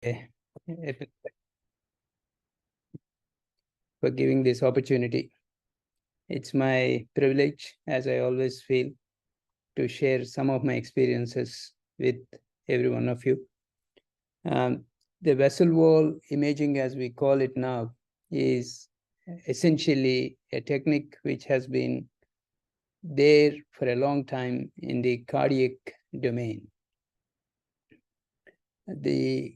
for giving this opportunity. It's my privilege, as I always feel, to share some of my experiences with every one of you. The vessel wall imaging, as we call it now, is essentially a technique which has been there for a long time in the cardiac domain. The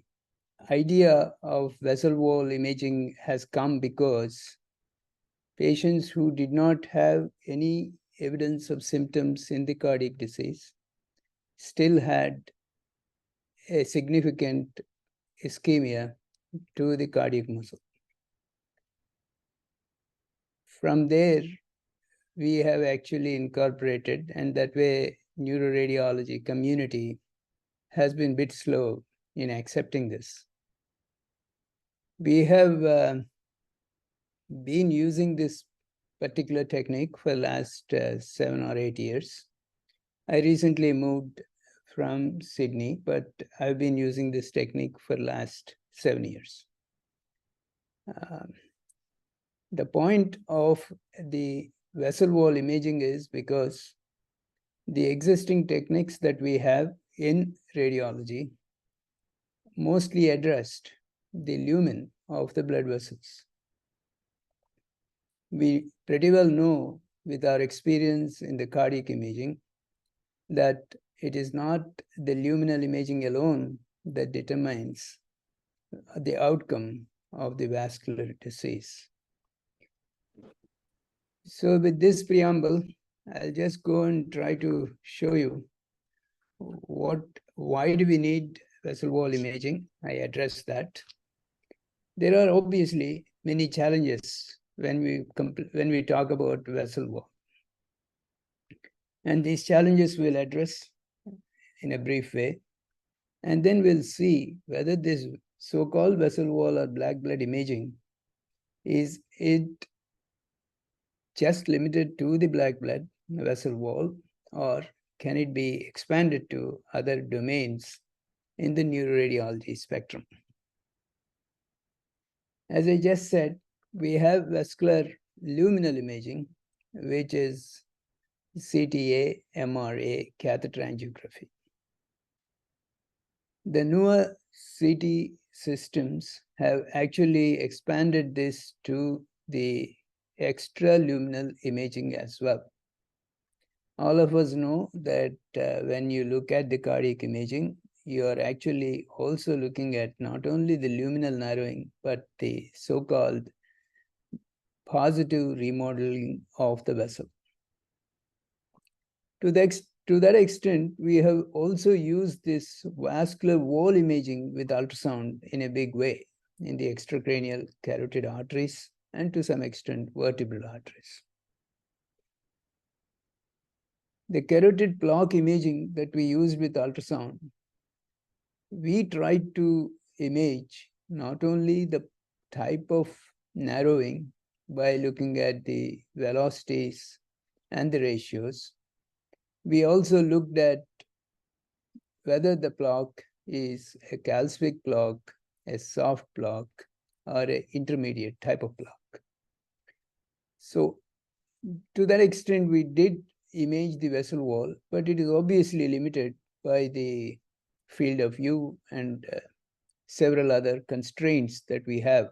idea of vessel wall imaging has come because patients who did not have any evidence of symptoms in the cardiac disease still had a significant ischemia to the cardiac muscle. From there, we have actually incorporated, and that way neuroradiology community has been a bit slow in accepting this. We have been using this particular technique for the last 7 or 8 years. I recently moved from Sydney, but I've been using this technique for the last 7 years. The point of the vessel wall imaging is because the existing techniques that we have in radiology mostly addressed the lumen of the blood vessels. We pretty well know with our experience in the cardiac imaging that it is not the luminal imaging alone that determines the outcome of the vascular disease. So with this preamble, I'll just go and try to show you why do we need vessel wall imaging. I address that. There are obviously many challenges when we talk about vessel wall. And these challenges we'll address in a brief way. And then we'll see whether this so-called vessel wall or black blood imaging, is it just limited to the black blood vessel wall, or can it be expanded to other domains in the neuroradiology spectrum? As I just said, we have vascular luminal imaging, which is CTA, MRA, catheter angiography. The newer CT systems have actually expanded this to the extraluminal imaging as well. All of us know that when you look at the cardiac imaging, you are actually also looking at not only the luminal narrowing, but the so-called positive remodeling of the vessel. To that extent, we have also used this vascular wall imaging with ultrasound in a big way in the extracranial carotid arteries and to some extent vertebral arteries. The carotid plaque imaging that we used with ultrasound, we tried to image not only the type of narrowing by looking at the velocities and the ratios, we also looked at whether the plaque is a calcific plaque, a soft plaque, or an intermediate type of plaque. So to that extent, we did image the vessel wall, but it is obviously limited by the field of view and several other constraints that we have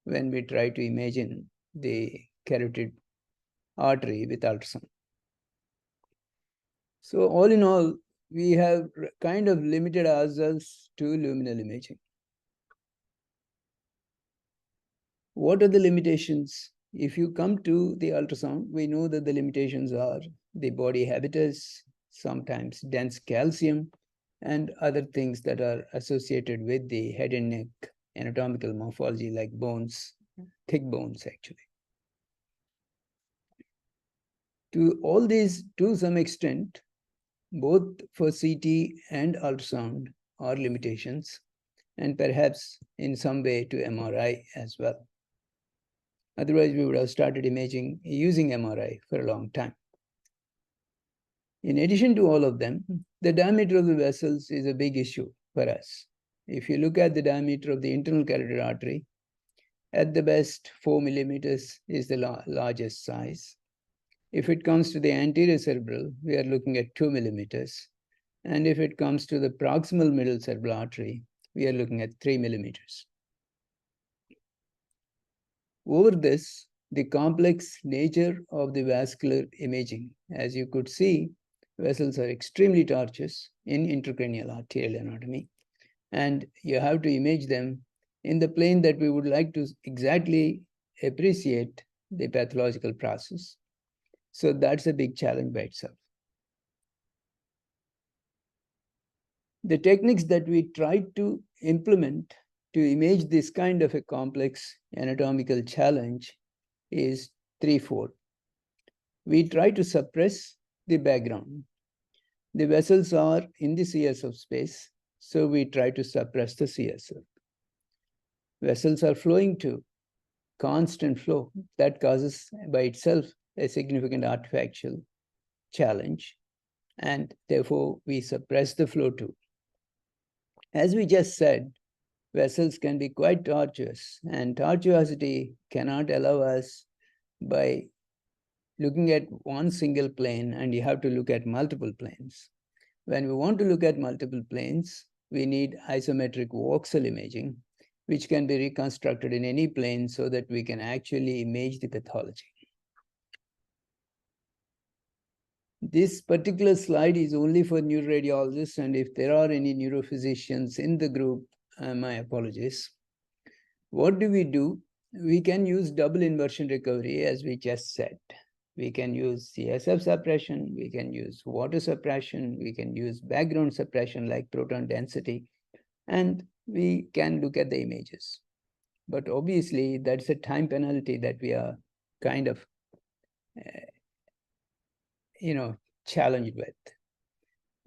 when we try to imagine the carotid artery with ultrasound. So all in all, we have kind of limited ourselves to luminal imaging. What are the limitations? If you come to the ultrasound, we know that the limitations are the body habitus, sometimes dense calcium, and other things that are associated with the head and neck anatomical morphology, like bones, thick bones actually. To all these, to some extent, both for CT and ultrasound are limitations, and perhaps in some way to MRI as well. Otherwise, we would have started imaging using MRI for a long time. In addition to all of them, the diameter of the vessels is a big issue for us. if you look at the diameter of the internal carotid artery, at the best, 4 millimeters is the largest size. If it comes to the anterior cerebral, we are looking at 2 millimeters. And if it comes to the proximal middle cerebral artery, we are looking at 3 millimeters. Over this, the complex nature of the vascular imaging, as you could see, vessels are extremely tortuous in intracranial arterial anatomy, and you have to image them in the plane that we would like to exactly appreciate the pathological process. So that's a big challenge by itself. The techniques that we tried to implement to image this kind of a complex anatomical challenge is threefold. We try to suppress the background. The vessels are in the CSF space, so we try to suppress the CSF. Vessels are flowing too, constant flow. That causes by itself a significant artifactual challenge, and therefore we suppress the flow too. As we just said, vessels can be quite tortuous, and tortuosity cannot allow us by looking at one single plane, and you have to look at multiple planes. When we want to look at multiple planes, we need isometric voxel imaging, which can be reconstructed in any plane so that we can actually image the pathology. This particular slide is only for neuroradiologists, and if there are any neurophysicians in the group, my apologies. What do? We can use double inversion recovery, as we just said. We can use CSF suppression, we can use water suppression, we can use background suppression like proton density, and we can look at the images. But obviously, that's a time penalty that we are kind of challenged with.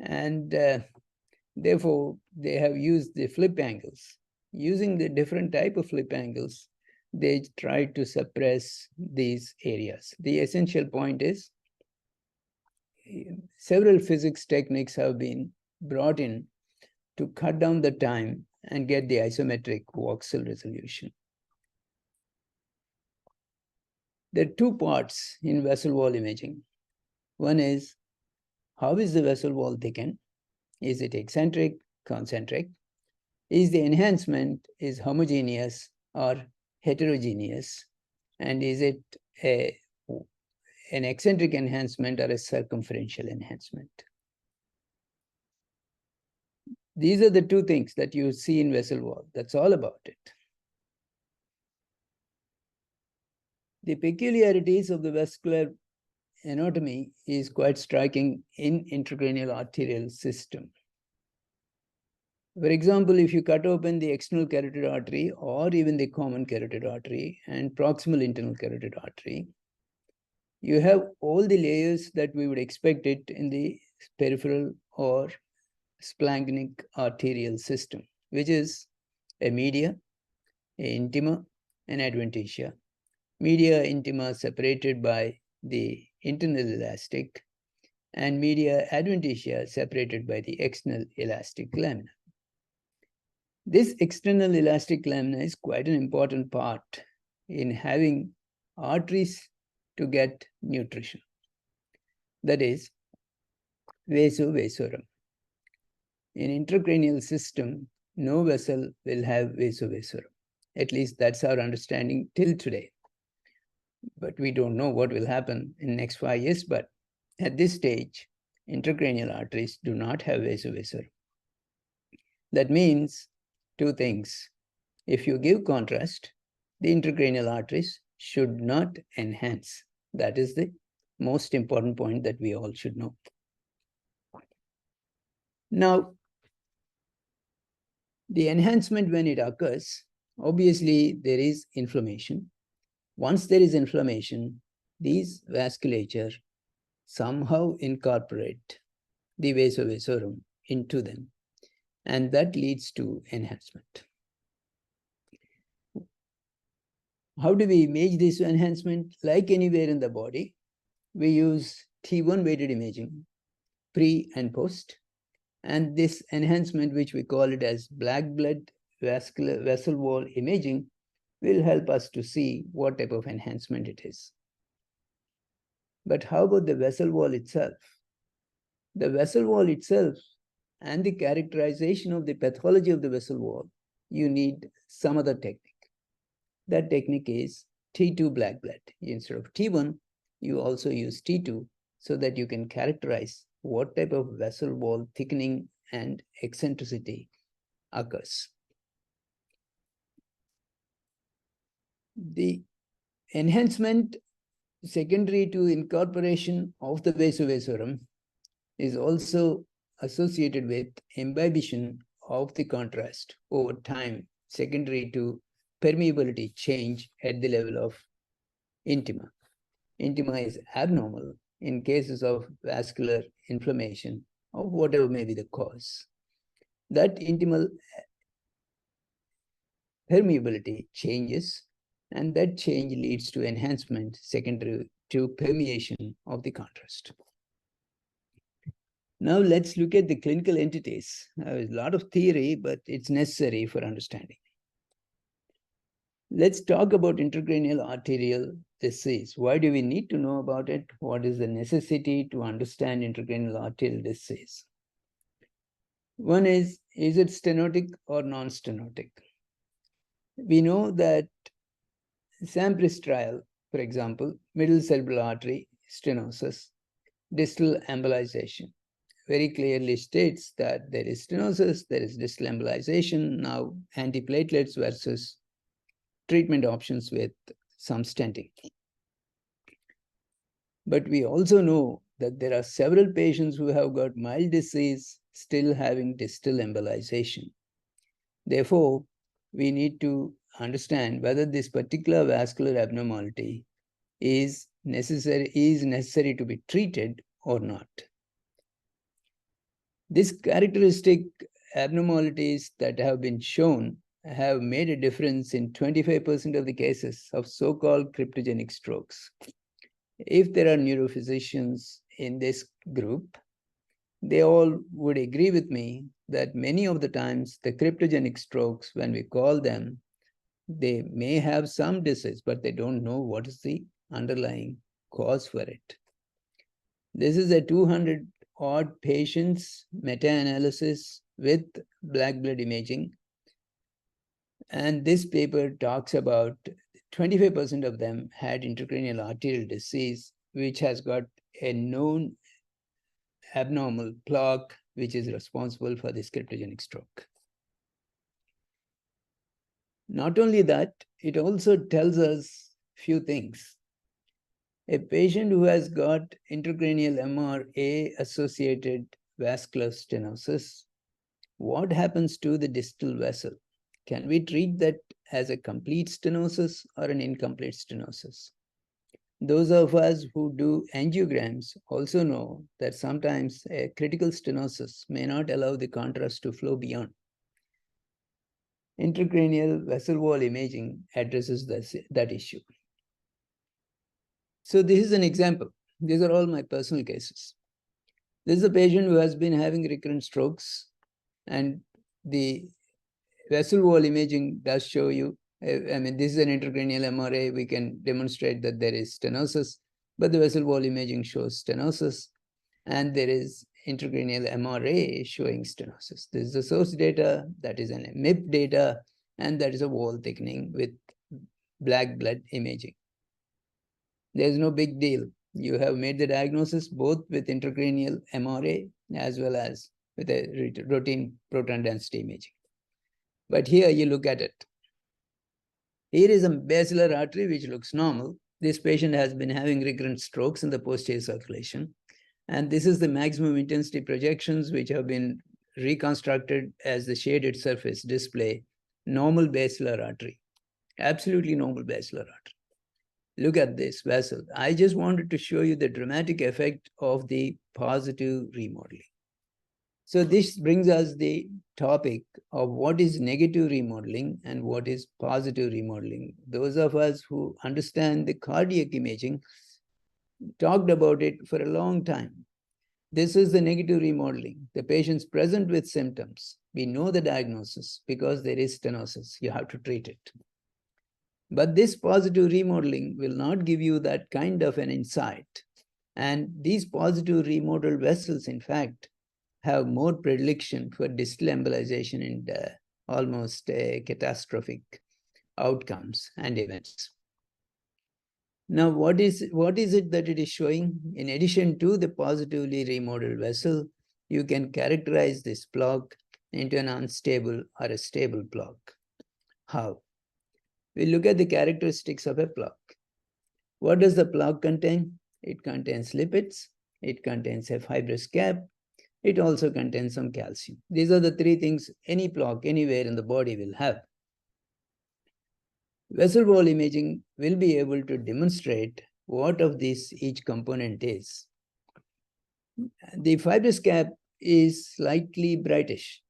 And therefore, they have used the flip angles. Using the different type of flip angles, they try to suppress these areas. The essential point is several physics techniques have been brought in to cut down the time and get the isometric voxel resolution. There are two parts in vessel wall imaging. One is, how is the vessel wall thickened? Is it eccentric, concentric? Is the enhancement homogeneous or heterogeneous? And is it an eccentric enhancement or a circumferential enhancement? These are the two things that you see in vessel wall. That's all about it. The peculiarities of the vascular anatomy is quite striking in intracranial arterial system. For example, if you cut open the external carotid artery or even the common carotid artery and proximal internal carotid artery, you have all the layers that we would expect it in the peripheral or splanchnic arterial system, which is a media, a intima, and adventitia. Media intima separated by the internal elastic, and media adventitia separated by the external elastic lamina. This external elastic lamina is quite an important part in having arteries to get nutrition. That is, vasovasorum. In intracranial system, no vessel will have vasovasorum. At least that's our understanding till today. But we don't know what will happen in the next 5 years. But at this stage, intracranial arteries do not have vasovasorum. That means two things. If you give contrast, the intracranial arteries should not enhance. That is the most important point that we all should know. Now, the enhancement, when it occurs, obviously there is inflammation. Once there is inflammation, these vasculature somehow incorporate the vasovasorum into them, and that leads to enhancement. How do we image this enhancement? Like anywhere in the body, we use T1 weighted imaging, pre and post. And this enhancement, which we call it as black blood vessel wall imaging, will help us to see what type of enhancement it is. But how about the vessel wall itself? The vessel wall itself and the characterization of the pathology of the vessel wall, you need some other technique. That technique is T2 black blood. Instead of T1, you also use T2 so that you can characterize what type of vessel wall thickening and eccentricity occurs. The enhancement secondary to incorporation of the vasovasorum is also associated with imbibition of the contrast over time, secondary to permeability change at the level of intima. Intima is abnormal in cases of vascular inflammation of whatever may be the cause. That intimal permeability changes, and that change leads to enhancement secondary to permeation of the contrast. Now let's look at the clinical entities. There's a lot of theory, but it's necessary for understanding. Let's talk about intracranial arterial disease. Why do we need to know about it? What is the necessity to understand intracranial arterial disease? One is it stenotic or non-stenotic? We know that Sampras trial, for example, middle cerebral artery stenosis, distal embolization, very clearly states that there is stenosis, there is distal embolization, now antiplatelets versus treatment options with some stenting. But we also know that there are several patients who have got mild disease still having distal embolization. Therefore, we need to understand whether this particular vascular abnormality is necessary to be treated or not. These characteristic abnormalities that have been shown have made a difference in 25% of the cases of so-called cryptogenic strokes. If there are neurophysicians in this group, they all would agree with me that many of the times the cryptogenic strokes, when we call them, they may have some disease, but they don't know what is the underlying cause for it. This is a 200 odd patients meta-analysis with black blood imaging. And this paper talks about 25% of them had intracranial arterial disease, which has got a known abnormal plaque, which is responsible for this cryptogenic stroke. Not only that, it also tells us few things. A patient who has got intracranial MRA associated vascular stenosis, what happens to the distal vessel? Can we treat that as a complete stenosis or an incomplete stenosis? Those of us who do angiograms also know that sometimes a critical stenosis may not allow the contrast to flow beyond. Intracranial vessel wall imaging addresses that issue. So this is an example. These are all my personal cases. This is a patient who has been having recurrent strokes, and the vessel wall imaging does show you, I mean, this is an intracranial MRA. We can demonstrate that there is stenosis, but the vessel wall imaging shows stenosis, and there is intracranial MRA showing stenosis. This is the source data, that is an MIP data, and that is a wall thickening with black blood imaging. There's no big deal. You have made the diagnosis both with intracranial MRA as well as with a routine proton density imaging. But here you look at it. Here is a basilar artery which looks normal. This patient has been having recurrent strokes in the posterior circulation. And this is the maximum intensity projections which have been reconstructed as the shaded surface display normal basilar artery. Absolutely normal basilar artery. Look at this vessel. I just wanted to show you the dramatic effect of the positive remodeling. So this brings us the topic of what is negative remodeling and what is positive remodeling. Those of us who understand the cardiac imaging talked about it for a long time. This is the negative remodeling. The patients present with symptoms. We know the diagnosis because there is stenosis. You have to treat it. But this positive remodeling will not give you that kind of an insight. And these positive remodeled vessels, in fact, have more predilection for distal embolization and almost catastrophic outcomes and events. Now, what is it that it is showing? In addition to the positively remodeled vessel, you can characterize this plaque into an unstable or a stable plaque. How? We look at the characteristics of a plaque. What does the plaque contain? It contains lipids, it contains a fibrous cap, it also contains some calcium. These are the three things any plaque anywhere in the body will have. Vessel wall imaging will be able to demonstrate what of this each component is. The fibrous cap is slightly brightish.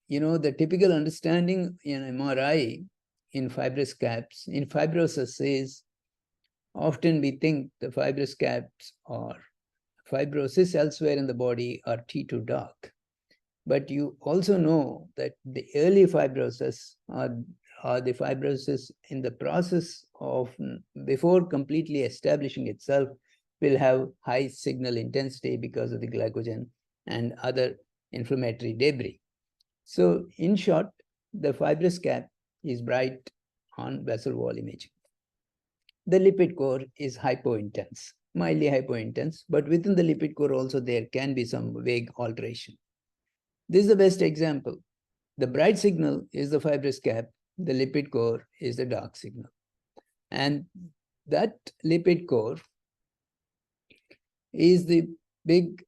You know, the typical understanding in MRI in fibrous caps, in fibrosis is often we think the fibrous caps or fibrosis elsewhere in the body are T2 dark. But you also know that the early fibrosis or the fibrosis in the process of before completely establishing itself will have high signal intensity because of the glycogen and other inflammatory debris. So in short, the fibrous cap is bright on vessel wall imaging. The lipid core is hypointense, mildly hypointense, but within the lipid core also there can be some vague alteration. This is the best example. The bright signal is the fibrous cap, the lipid core is the dark signal. And that lipid core is the big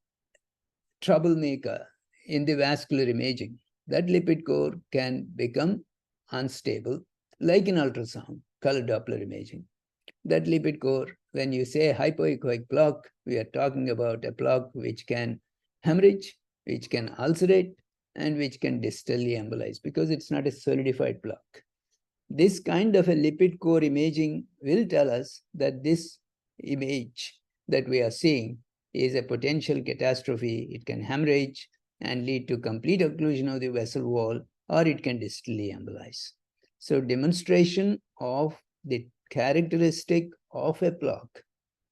troublemaker in the vascular imaging. That lipid core can become unstable, like in ultrasound, color Doppler imaging. That lipid core, when you say hypoechoic plaque, we are talking about a plaque which can hemorrhage, which can ulcerate, and which can distally embolize because it's not a solidified plaque. This kind of a lipid core imaging will tell us that this image that we are seeing is a potential catastrophe. It can hemorrhage and lead to complete occlusion of the vessel wall, or it can distally embolize. So demonstration of the characteristic of a plaque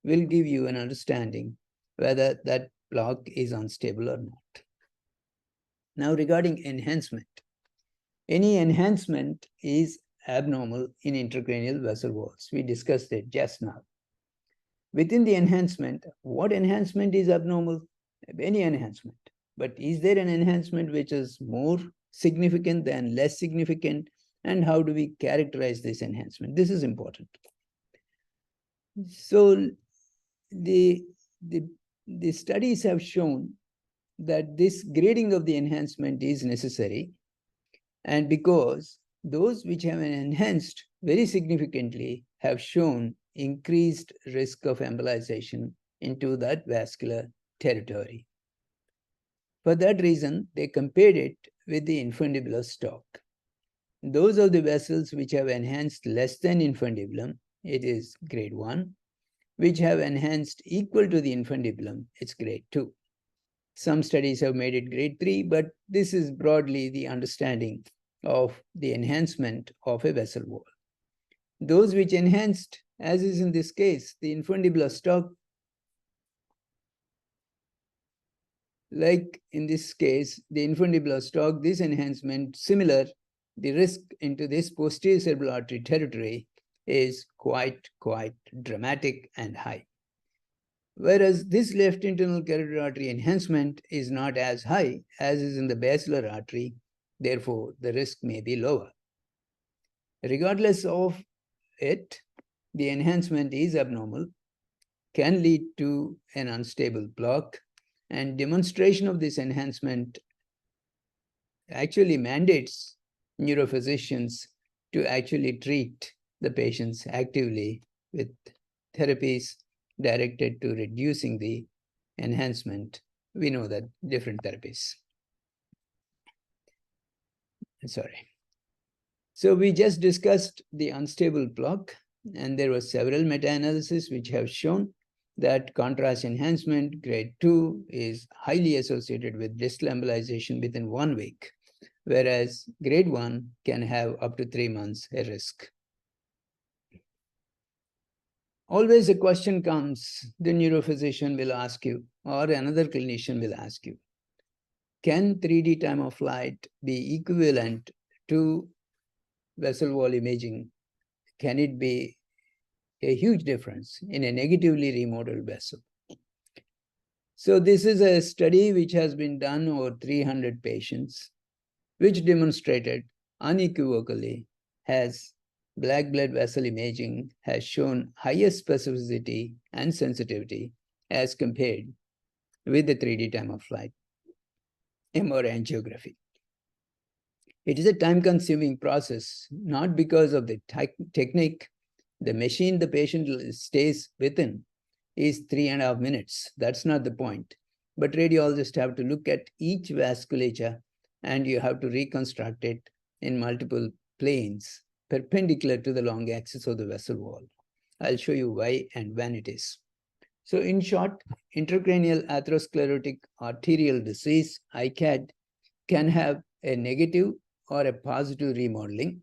will give you an understanding whether that plaque is unstable or not. Now, regarding enhancement, any enhancement is abnormal in intracranial vessel walls. We discussed it just now. Within the enhancement, what enhancement is abnormal? Any enhancement. But is there an enhancement which is more significant than less significant? And how do we characterize this enhancement? This is important. So the studies have shown that this grading of the enhancement is necessary. And because those which have enhanced very significantly have shown increased risk of embolization into that vascular territory. For that reason, they compared it with the infundibular stalk. Those are the vessels which have enhanced less than infundibulum, it is grade 1, which have enhanced equal to the infundibulum, it's grade 2. Some studies have made it grade 3, but this is broadly the understanding of the enhancement of a vessel wall. Those which enhanced, as is in this case, the infundibular stalk, like in this case, the infundibular stalk, this enhancement, similar, the risk into this posterior cerebral artery territory is quite dramatic and high. Whereas this left internal carotid artery enhancement is not as high as is in the basilar artery, therefore the risk may be lower. Regardless of it, the enhancement is abnormal, can lead to an unstable plaque, and demonstration of this enhancement actually mandates neurophysicians to actually treat the patients actively with therapies directed to reducing the enhancement. We know that different therapies. Sorry. So we just discussed the unstable plaque, and there were several meta-analyses which have shown that contrast enhancement, grade 2, is highly associated with distal embolization within 1 week, whereas grade 1 can have up to 3 months a risk. Always a question comes, the neurophysician will ask you, or another clinician will ask you, can 3D time of flight be equivalent to vessel wall imaging? Can it be a huge difference in a negatively remodeled vessel? So this is a study which has been done over 300 patients, which demonstrated unequivocally has black blood vessel imaging has shown higher specificity and sensitivity as compared with the 3D time of flight MR angiography. It is a time-consuming process, not because of the technique. The machine the patient stays within is 3.5 minutes. That's not the point. But radiologists have to look at each vasculature and you have to reconstruct it in multiple planes perpendicular to the long axis of the vessel wall. I'll show you why and when it is. So in short, intracranial atherosclerotic arterial disease, ICAD, can have a negative or a positive remodeling.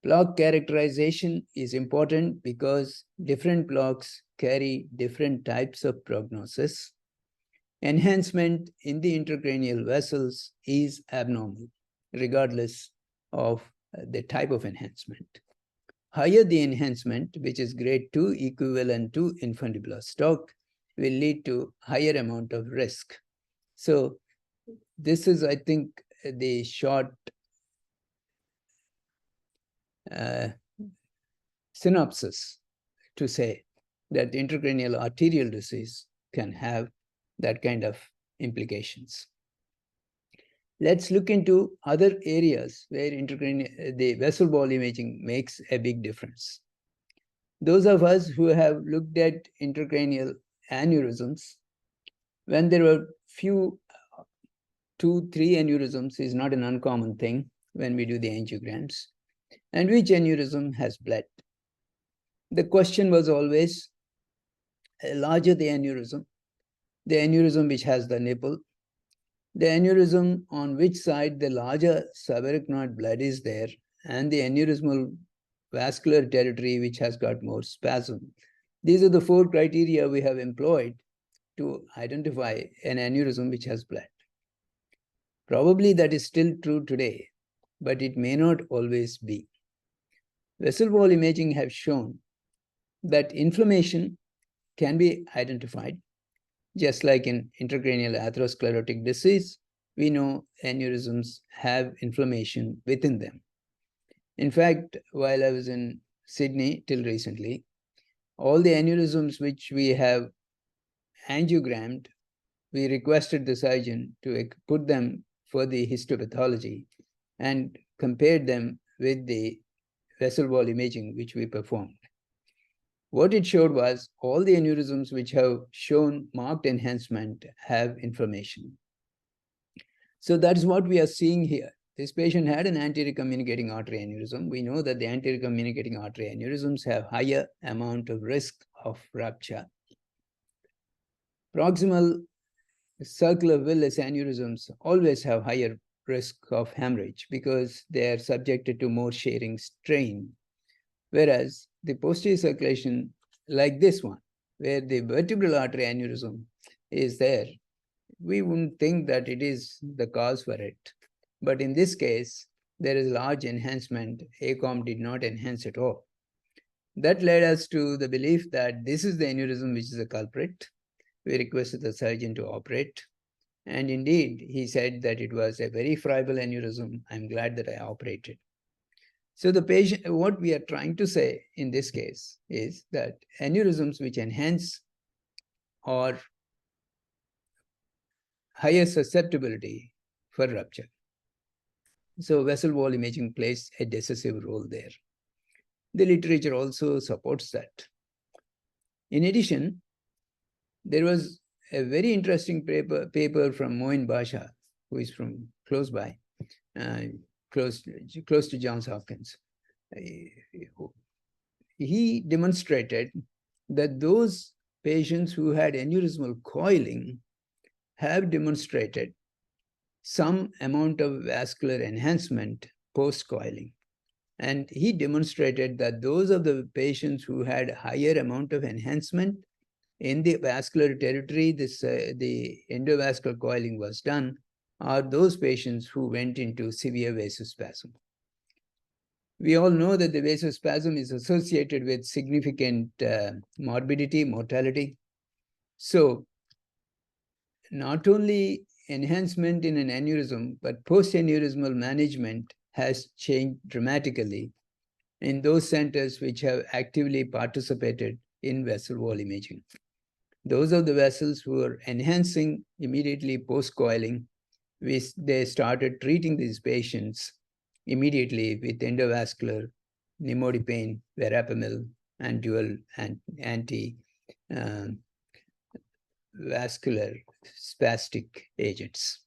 Block characterization is important because different blocks carry different types of prognosis. Enhancement in the intracranial vessels is abnormal, regardless of the type of enhancement. Higher the enhancement, which is grade 2 equivalent to infundibular stroke, will lead to higher amount of risk. So this is, I think, the short synopsis to say that intracranial arterial disease can have that kind of implications. Let's look into other areas where the vessel wall imaging makes a big difference. Those of us who have looked at intracranial aneurysms, when there were few 2, 3 aneurysms is not an uncommon thing when we do the angiograms, and which aneurysm has bled. The question was always, larger the aneurysm which has the nipple, the aneurysm on which side the larger subarachnoid blood is there, and the aneurysmal vascular territory which has got more spasm. These are the 4 criteria we have employed to identify an aneurysm which has bled. Probably that is still true today, but it may not always be. Vessel wall imaging have shown that inflammation can be identified. Just like in intracranial atherosclerotic disease, we know aneurysms have inflammation within them. In fact, while I was in Sydney till recently, all the aneurysms which we have angiogrammed, we requested the surgeon to put them for the histopathology and compared them with the vessel wall imaging which we performed. What it showed was all the aneurysms which have shown marked enhancement have inflammation. So that's what we are seeing here. This patient had an anterior communicating artery aneurysm. We know that the anterior communicating artery aneurysms have higher amount of risk of rupture. Proximal circular villus aneurysms always have higher risk of hemorrhage because they are subjected to more shearing strain. Whereas the posterior circulation, like this one, where the vertebral artery aneurysm is there, we wouldn't think that it is the cause for it. But in this case, there is large enhancement. ACOM did not enhance at all. That led us to the belief that this is the aneurysm which is the culprit. We requested the surgeon to operate. And indeed, he said that it was a very friable aneurysm. I'm glad that I operated. So the patient, what we are trying to say in this case is that aneurysms which enhance or higher susceptibility for rupture. So vessel wall imaging plays a decisive role there. The literature also supports that. In addition, there was a very interesting paper from Moin Basha, who is from close by, close to Johns Hopkins. He demonstrated that those patients who had aneurysmal coiling have demonstrated some amount of vascular enhancement post-coiling. And he demonstrated that those of the patients who had higher amount of enhancement in the vascular territory, the endovascular coiling was done, are those patients who went into severe vasospasm. We all know that the vasospasm is associated with significant morbidity, mortality. So not only enhancement in an aneurysm, but post-aneurysmal management has changed dramatically in those centers which have actively participated in vessel wall imaging. Those are the vessels who are enhancing immediately post-coiling. They started treating these patients immediately with endovascular, nimodipine, verapamil, and dual anti-vascular spastic agents.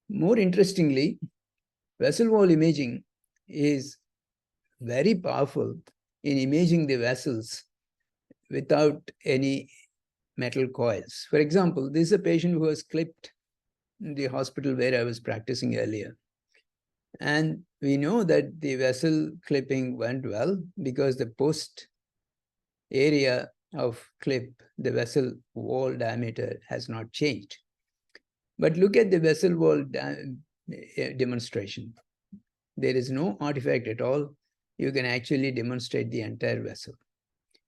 More interestingly, vessel wall imaging is very powerful in imaging the vessels without any metal coils. For example, this is a patient who was clipped in the hospital where I was practicing earlier. And we know that the vessel clipping went well because the post area of clip, the vessel wall diameter has not changed. But look at the vessel wall demonstration. There is no artifact at all. You can actually demonstrate the entire vessel.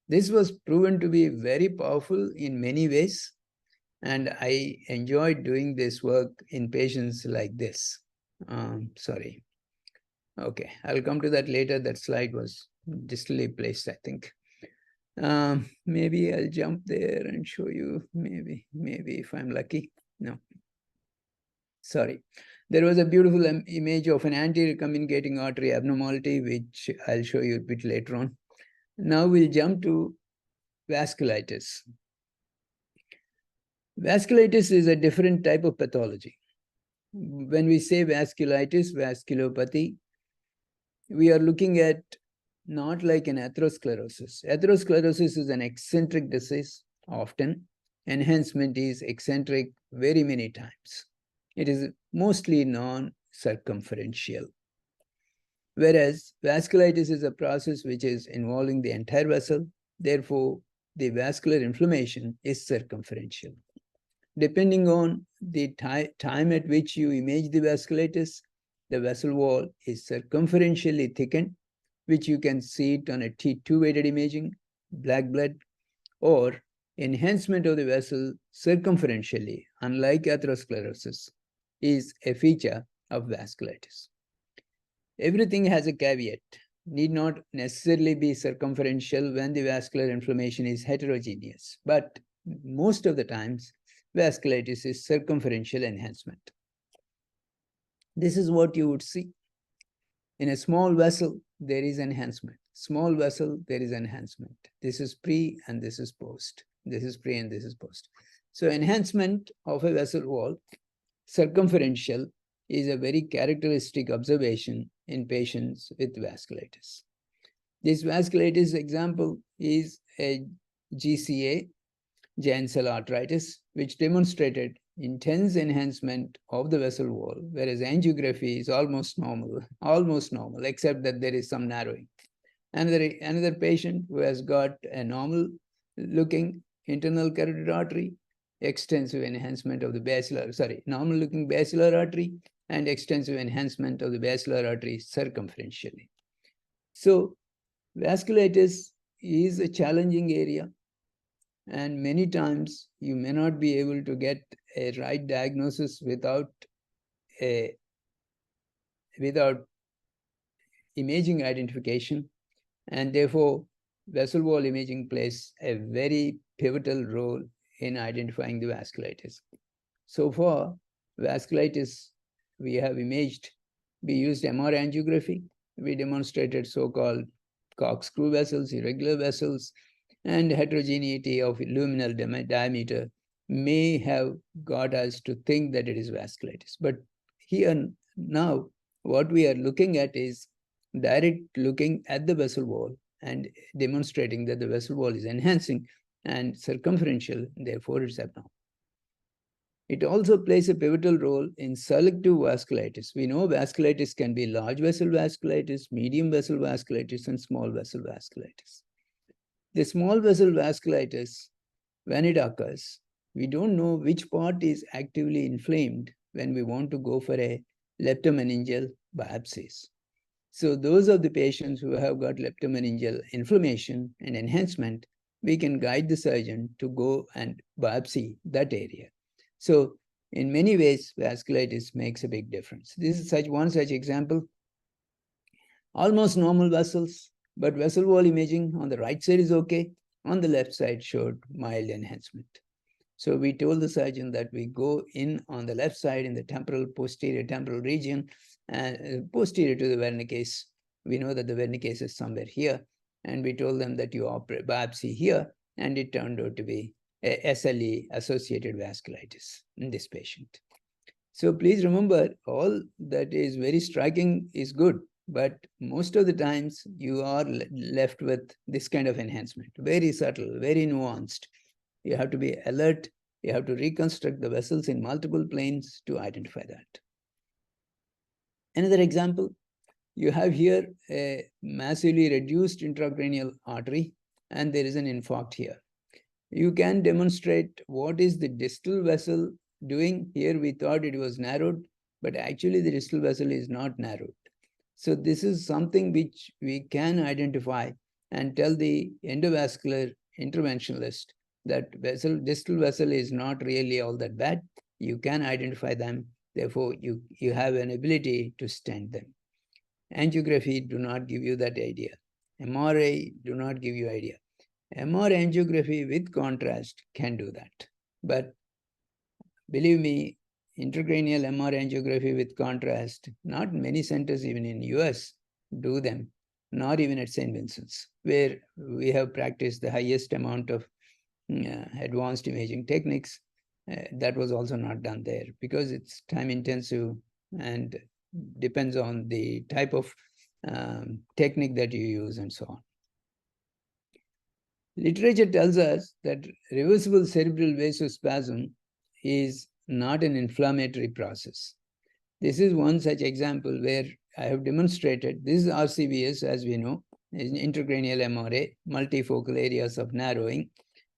This was proven to be very powerful in many ways, and I enjoyed doing this work in patients like this. Sorry. Okay, I'll come to that later. That slide was distally placed, I think. Maybe I'll jump there and show you, maybe if I'm lucky. No. Sorry. There was a beautiful image of an anterior communicating artery abnormality, which I'll show you a bit later on. Now we'll jump to vasculitis. Vasculitis is a different type of pathology. When we say vasculitis, vasculopathy, we are looking at not like an atherosclerosis. Atherosclerosis is an eccentric disease, often. Enhancement is eccentric very many times. It is mostly non-circumferential. Whereas vasculitis is a process which is involving the entire vessel. Therefore, the vascular inflammation is circumferential. Depending on the time at which you image the vasculitis, the vessel wall is circumferentially thickened, which you can see it on a T2 weighted imaging, black blood, or enhancement of the vessel circumferentially, unlike atherosclerosis, is a feature of vasculitis. Everything has a caveat. Need not necessarily be circumferential when the vascular inflammation is heterogeneous, but most of the times, vasculitis is circumferential enhancement. This is what you would see. In a small vessel, there is enhancement. Small vessel, there is enhancement. This is pre and this is post. This is pre and this is post. So enhancement of a vessel wall, circumferential, is a very characteristic observation in patients with vasculitis. This vasculitis example is a GCA, giant cell arteritis, which demonstrated intense enhancement of the vessel wall, whereas angiography is almost normal, except that there is some narrowing. Another patient who has got a normal looking internal carotid artery, extensive enhancement of the normal looking basilar artery, and extensive enhancement of the basilar artery circumferentially. So vasculitis is a challenging area, and many times you may not be able to get a right diagnosis without imaging identification, and therefore vessel wall imaging plays a very pivotal role in identifying the vasculitis. So far, vasculitis we have imaged. We used MR angiography. We demonstrated so-called corkscrew vessels, irregular vessels, and heterogeneity of luminal diameter may have got us to think that it is vasculitis. But here now, what we are looking at is direct looking at the vessel wall and demonstrating that the vessel wall is enhancing and circumferential, therefore it's abnormal. It also plays a pivotal role in selective vasculitis. We know vasculitis can be large vessel vasculitis, medium vessel vasculitis, and small vessel vasculitis. The small vessel vasculitis, when it occurs, we don't know which part is actively inflamed when we want to go for a leptomeningeal biopsies. So those are the patients who have got leptomeningeal inflammation and enhancement, we can guide the surgeon to go and biopsy that area. So in many ways, vasculitis makes a big difference. This is one such example. Almost normal vessels, but vessel wall imaging on the right side is okay. On the left side showed mild enhancement. So we told the surgeon that we go in on the left side in the posterior temporal region, and posterior to the vernicase. We know that the vernicase is somewhere here. And we told them that you operate biopsy here, and it turned out to be a SLE-associated vasculitis in this patient. So please remember, all that is very striking is good, but most of the times you are left with this kind of enhancement, very subtle, very nuanced. You have to be alert. You have to reconstruct the vessels in multiple planes to identify that. Another example, you have here a massively reduced intracranial artery, and there is an infarct here. You can demonstrate what is the distal vessel doing. Here we thought it was narrowed, but actually the distal vessel is not narrowed. So this is something which we can identify and tell the endovascular interventionalist that distal vessel is not really all that bad. You can identify them. Therefore, you have an ability to stent them. Angiography do not give you that idea. MRI do not give you idea. MR angiography with contrast can do that. But believe me, intracranial MR angiography with contrast, not many centers even in US do them, not even at St. Vincent's, where we have practiced the highest amount of advanced imaging techniques. That was also not done there because it's time intensive and depends on the type of technique that you use and so on. Literature tells us that reversible cerebral vasospasm is not an inflammatory process. This is one such example where I have demonstrated, this is RCVS as we know, intracranial MRA, multifocal areas of narrowing,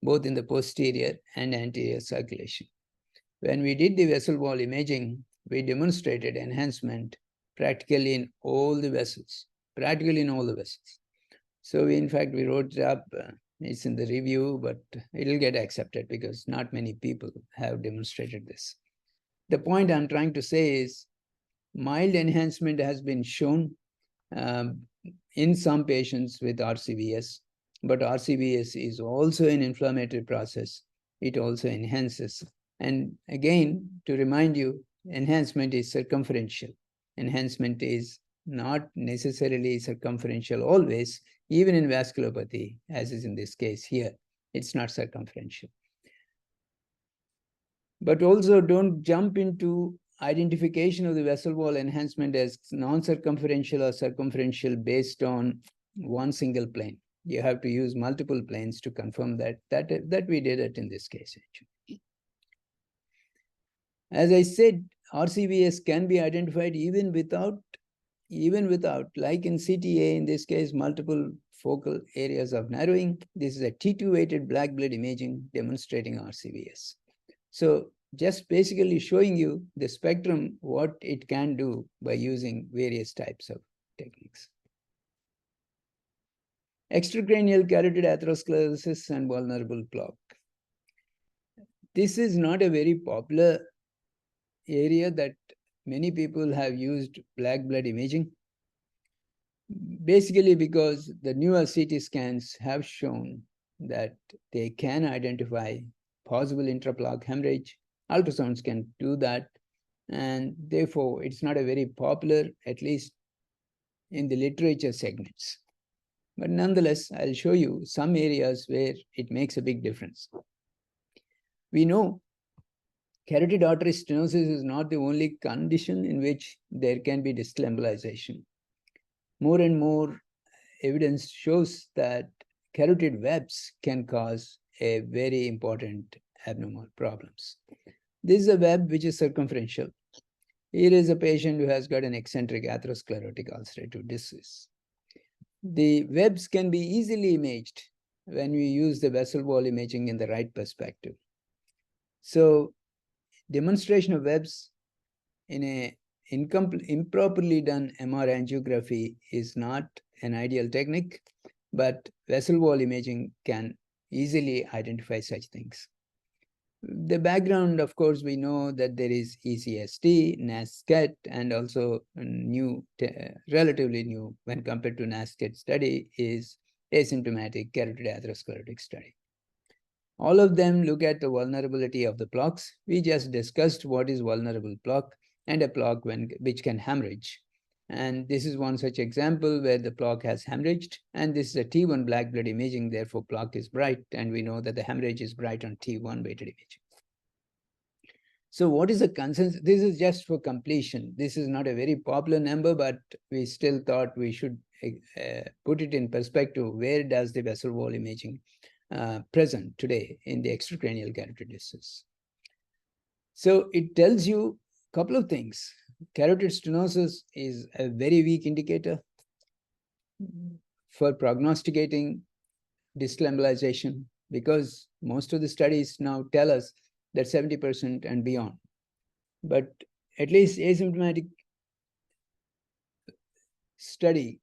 both in the posterior and anterior circulation. When we did the vessel wall imaging, we demonstrated enhancement practically in all the vessels, So in fact, we wrote it up, it's in the review, but it'll get accepted because not many people have demonstrated this. The point I'm trying to say is mild enhancement has been shown in some patients with RCVS, but RCVS is also an inflammatory process. It also enhances. And again, to remind you, enhancement is circumferential. Enhancement is not necessarily circumferential always, even in vasculopathy, as is in this case here, it's not circumferential. But also don't jump into identification of the vessel wall enhancement as non-circumferential or circumferential based on one single plane. You have to use multiple planes to confirm that we did it in this case, actually. As I said, RCVS can be identified even without, like in CTA, in this case, multiple focal areas of narrowing. This is a T2-weighted black blood imaging demonstrating RCVS. So just basically showing you the spectrum, what it can do by using various types of techniques. Extracranial carotid atherosclerosis and vulnerable plaque. This is not a very popular area that many people have used black blood imaging, basically because the newer CT scans have shown that they can identify possible intraplaque hemorrhage. Ultrasounds can do that, and therefore it's not a very popular, at least in the literature segments. But nonetheless, I'll show you some areas where it makes a big difference. We know carotid artery stenosis is not the only condition in which there can be distal embolization. More and more evidence shows that carotid webs can cause a very important abnormal problems. This is a web which is circumferential. Here is a patient who has got an eccentric atherosclerotic ulcerative disease. The webs can be easily imaged when we use the vessel wall imaging in the right perspective. So demonstration of webs in a improperly done MR angiography is not an ideal technique, but vessel wall imaging can easily identify such things. The background, of course, we know that there is ECST, NASCET, and also new, relatively new when compared to NASCET study is asymptomatic carotid atherosclerotic study. All of them look at the vulnerability of the plaques. We just discussed what is vulnerable plaque and a plaque which can hemorrhage. And this is one such example where the plaque has hemorrhaged, and this is a T1 black blood imaging, therefore plaque is bright, and we know that the hemorrhage is bright on T1 weighted imaging. So what is the consensus? This is just for completion. This is not a very popular number, but we still thought we should put it in perspective. Where does the vessel wall imaging present today in the extracranial carotid disease? So it tells you a couple of things. Carotid stenosis is a very weak indicator for prognosticating distal embolization, because most of the studies now tell us that 70% and beyond. But at least asymptomatic study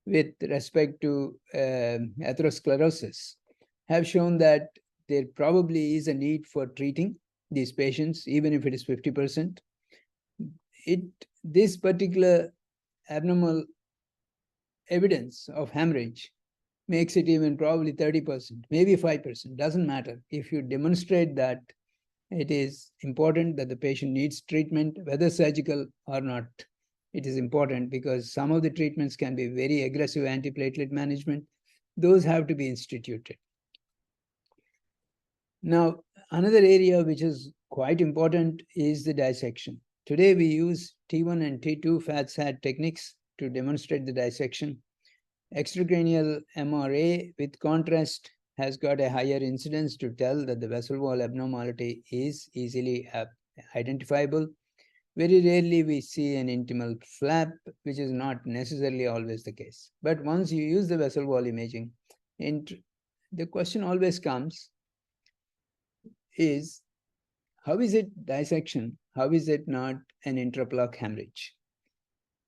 with respect to atherosclerosis have shown that there probably is a need for treating these patients, even if it is 50%. This particular abnormal evidence of hemorrhage makes it even probably 30%, maybe 5%, doesn't matter. If you demonstrate that it is important that the patient needs treatment, whether surgical or not, it is important, because some of the treatments can be very aggressive antiplatelet management. Those have to be instituted. Now, another area which is quite important is the dissection. Today, we use T1 and T2 FAT-SAT techniques to demonstrate the dissection. Extracranial MRA with contrast has got a higher incidence to tell that the vessel wall abnormality is easily identifiable. Very rarely we see an intimal flap, which is not necessarily always the case. But once you use the vessel wall imaging, the question always comes is, how is it dissection? How is it not an intraplaque hemorrhage?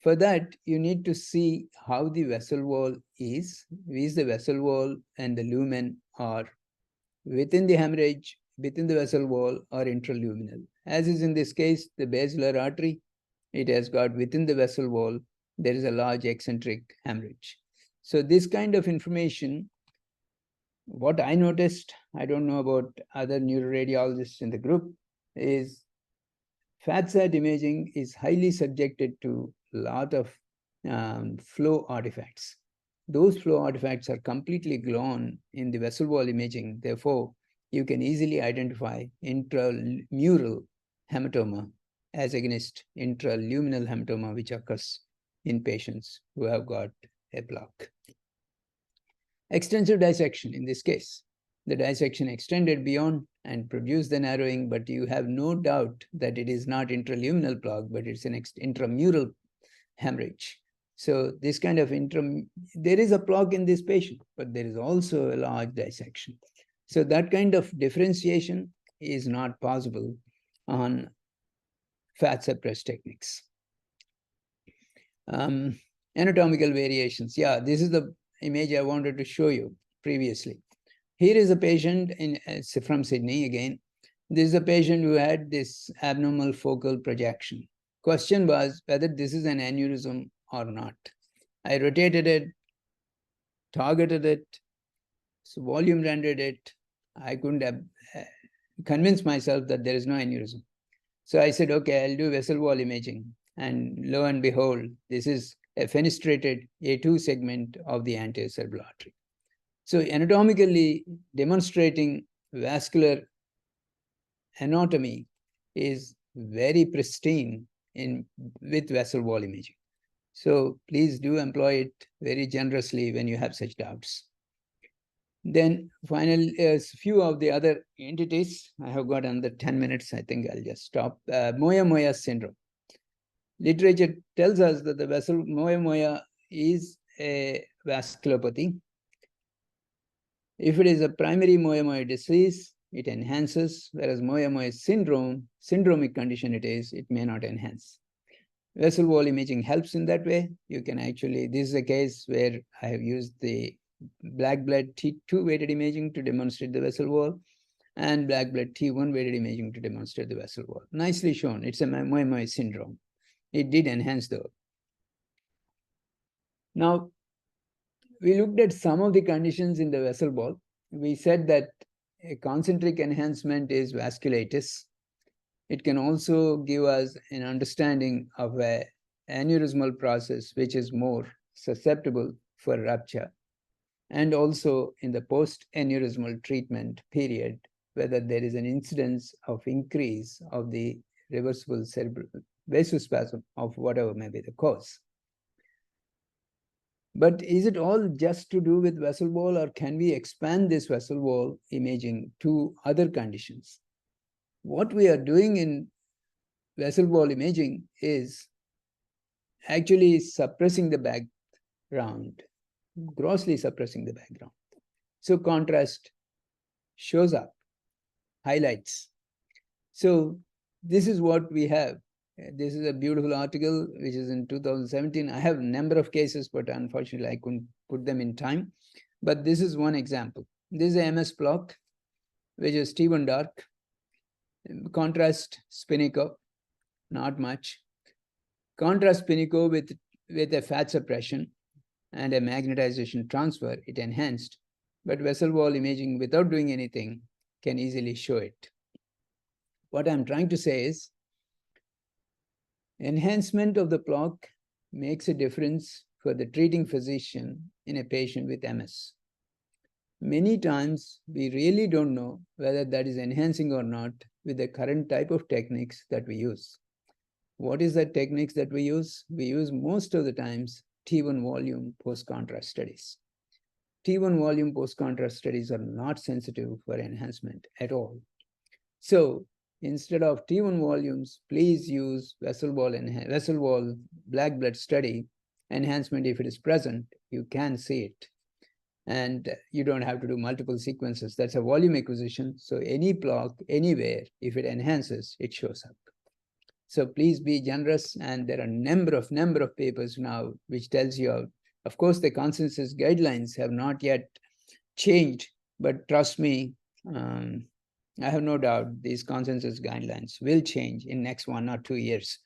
For that, you need to see how the vessel wall is the vessel wall and the lumen are within the hemorrhage, within the vessel wall, or intraluminal. As is in this case, the basilar artery, it has got within the vessel wall, there is a large eccentric hemorrhage. So this kind of information, what I noticed, I don't know about other neuroradiologists in the group, is FAT-SAT imaging is highly subjected to a lot of flow artifacts. Those flow artifacts are completely gone in the vessel wall imaging. Therefore, you can easily identify intramural hematoma as against intraluminal hematoma, which occurs in patients who have got a plaque. Extensive dissection in this case. The dissection extended beyond and produced the narrowing, but you have no doubt that it is not intraluminal plaque, but it's an intramural hemorrhage. So this kind of there is a plaque in this patient, but there is also a large dissection. So that kind of differentiation is not possible on fat suppressed techniques. Anatomical variations. Yeah, this is the image I wanted to show you previously. Here is a patient from Sydney again. This is a patient who had this abnormal focal projection. Question was whether this is an aneurysm or not. I rotated it, targeted it, so volume rendered it. I couldn't have convinced myself that there is no aneurysm. So I said, okay, I'll do vessel wall imaging. And lo and behold, this is a fenestrated A2 segment of the anterior cerebral artery. So anatomically demonstrating vascular anatomy is very pristine with vessel wall imaging. So please do employ it very generously when you have such doubts. Then finally, a few of the other entities. I have got another 10 minutes. I think I'll just stop. Moya-Moya syndrome. Literature tells us that the vessel Moya-Moya is a vasculopathy. If it is a primary Moya-Moya disease, it enhances, whereas Moya-Moya syndrome, syndromic condition it may not enhance. Vessel wall imaging helps in that way. You can actually, this is a case where I have used the black blood T2 weighted imaging to demonstrate the vessel wall and black blood T1 weighted imaging to demonstrate the vessel wall. Nicely shown. It's a Moya-Moya syndrome. It did enhance though. Now, we looked at some of the conditions in the vessel wall. We said that a concentric enhancement is vasculitis. It can also give us an understanding of an aneurysmal process which is more susceptible for rupture. And also in the post-aneurysmal treatment period, whether there is an incidence of increase of the reversible cerebral vasospasm of whatever may be the cause. But is it all just to do with vessel wall, or can we expand this vessel wall imaging to other conditions? What we are doing in vessel wall imaging is actually suppressing the background, grossly suppressing the background. So contrast shows up, highlights. So this is what we have. This is a beautiful article which is in 2017. I have a number of cases, but unfortunately I couldn't put them in time. But this is one example. This is a MS block, which is T1 dark. Contrast spinnaker, not much. Contrast spinnaker with a fat suppression and a magnetization transfer, it enhanced. But vessel wall imaging without doing anything can easily show it. What I'm trying to say is, enhancement of the plaque makes a difference for the treating physician in a patient with MS. Many times, we really don't know whether that is enhancing or not with the current type of techniques that we use. What is the techniques that we use? We use most of the times T1 volume post-contrast studies. T1 volume post-contrast studies are not sensitive for enhancement at all. So instead of T1 volumes, please use vessel wall black blood study enhancement. If it is present, you can see it. And you don't have to do multiple sequences. That's a volume acquisition. So any plaque, anywhere, if it enhances, it shows up. So please be generous. And there are number of papers now which tells you, of course, the consensus guidelines have not yet changed, but trust me, I have no doubt these consensus guidelines will change in next 1 or 2 years.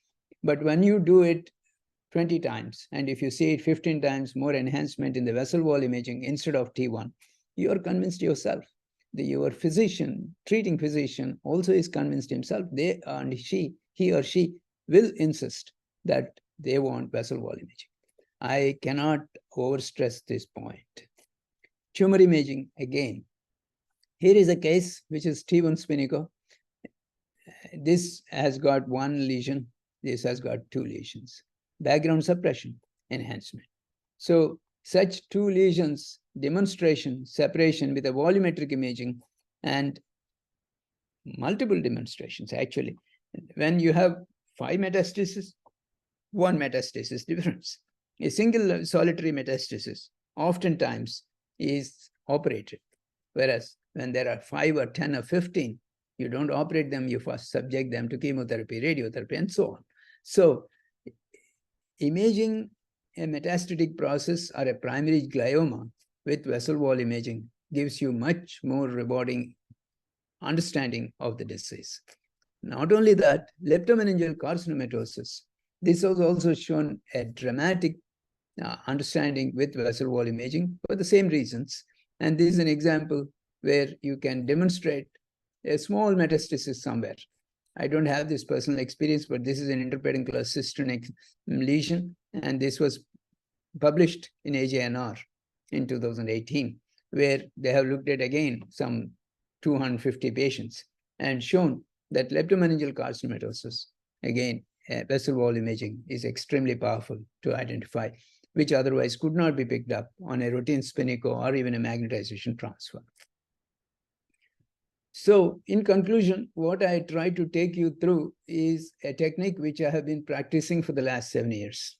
But when you do it 20 times, and if you see it 15 times more enhancement in the vessel wall imaging instead of T1, you are convinced yourself. Your physician, treating physician, also is convinced himself. He or she will insist that they want vessel wall imaging. I cannot overstress this point. Tumor imaging, again. Here is a case which is T1 spinnaker. This has got 1 lesion. This has got 2 lesions. Background suppression, enhancement. So such 2 lesions, demonstration, separation with a volumetric imaging, and multiple demonstrations actually. When you have 5 metastases, 1 metastasis difference. A single solitary metastasis oftentimes is operated, whereas when there are 5 or 10 or 15, you don't operate them, you first subject them to chemotherapy, radiotherapy, and so on. So imaging a metastatic process or a primary glioma with vessel wall imaging gives you much more rewarding understanding of the disease. Not only that, leptomeningeal carcinomatosis, this was also shown a dramatic understanding with vessel wall imaging for the same reasons. And this is an example where you can demonstrate a small metastasis somewhere. I don't have this personal experience, but this is an interpeduncular cystinic lesion, and this was published in AJNR in 2018, where they have looked at, again, some 250 patients and shown that leptomeningeal carcinomatosis, again, vessel wall imaging is extremely powerful to identify, which otherwise could not be picked up on a routine spin-echo or even a magnetization transfer. So in conclusion, what I try to take you through is a technique which I have been practicing for the last 7 years.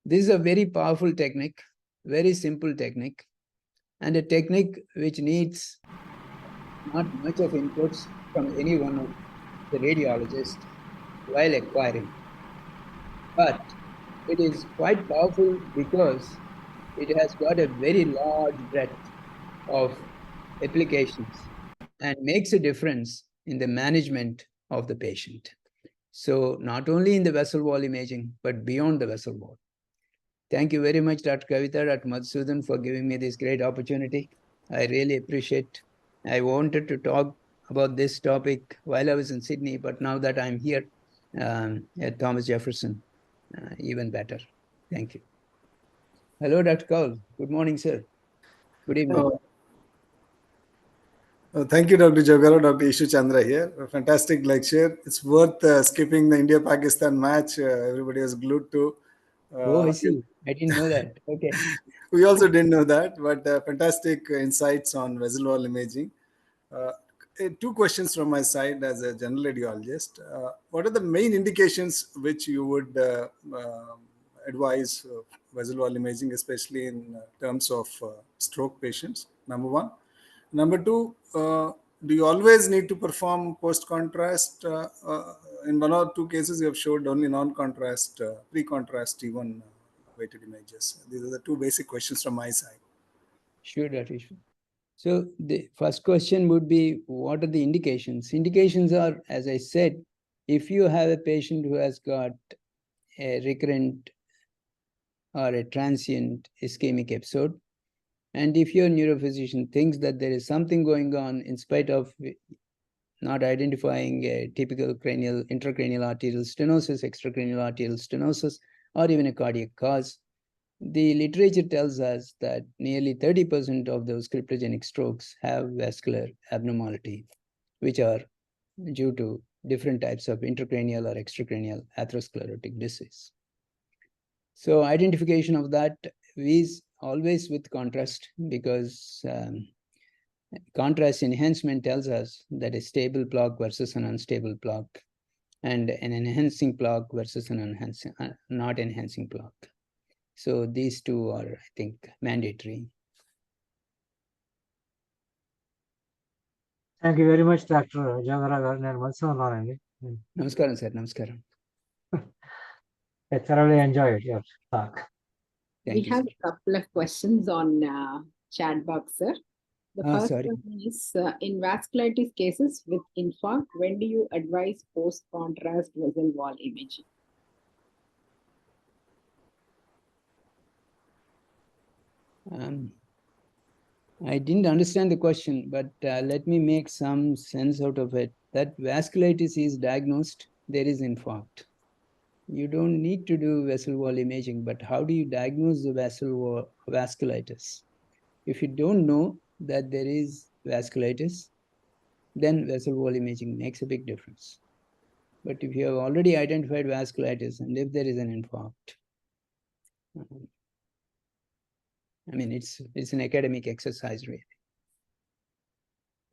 This is a very powerful technique, very simple technique, and a technique which needs not much of inputs from any one of the radiologists while acquiring. But it is quite powerful because it has got a very large breadth of applications and makes a difference in the management of the patient. So not only in the vessel wall imaging, but beyond the vessel wall. Thank you very much, Dr. Kavita, Dr. Madhusudan, for giving me this great opportunity. I really appreciate. I wanted to talk about this topic while I was in Sydney, but now that I'm here at Thomas Jefferson, even better. Thank you. Hello, Dr. Kaul. Good morning, sir. Good evening. Thank you, Dr. Joga, Dr. Ishu Chandra here. A fantastic lecture. It's worth skipping the India-Pakistan match. Everybody was glued to. Oh, I see. I didn't know that. Okay. We also didn't know that, but fantastic insights on vessel wall imaging. Two questions from my side as a general radiologist. What are the main indications which you would advise vessel wall imaging, especially in terms of stroke patients? Number one. Number two, do you always need to perform post-contrast? In one or two cases, you have showed only non-contrast, pre-contrast T1 weighted images. These are the two basic questions from my side. Sure, Dr. Ishwar. So the first question would be, what are the indications? Indications are, as I said, if you have a patient who has got a recurrent or a transient ischemic episode, and if your neurophysician thinks that there is something going on in spite of not identifying a typical cranial, intracranial arterial stenosis, extracranial arterial stenosis, or even a cardiac cause, the literature tells us that nearly 30% of those cryptogenic strokes have vascular abnormality, which are due to different types of intracranial or extracranial atherosclerotic disease. So identification of that is always with contrast, because contrast enhancement tells us that a stable plaque versus an unstable plaque, and an enhancing plaque versus an not enhancing plaque. So these two are, I think, mandatory. Thank you very much, Dr. Joga. Namaskaram, sir. Namaskaram. I thoroughly enjoyed your talk. Thank we have a couple of questions on chat box, sir. The first one is, in vasculitis cases with infarct, when do you advise post-contrast vessel wall imaging? I didn't understand the question, but let me make some sense out of it. That vasculitis is diagnosed, there is infarct. You don't need to do vessel wall imaging, but how do you diagnose the vessel wall vasculitis? If you don't know that there is vasculitis, then vessel wall imaging makes a big difference. But if you have already identified vasculitis and if there is an infarct, I mean, it's an academic exercise, really.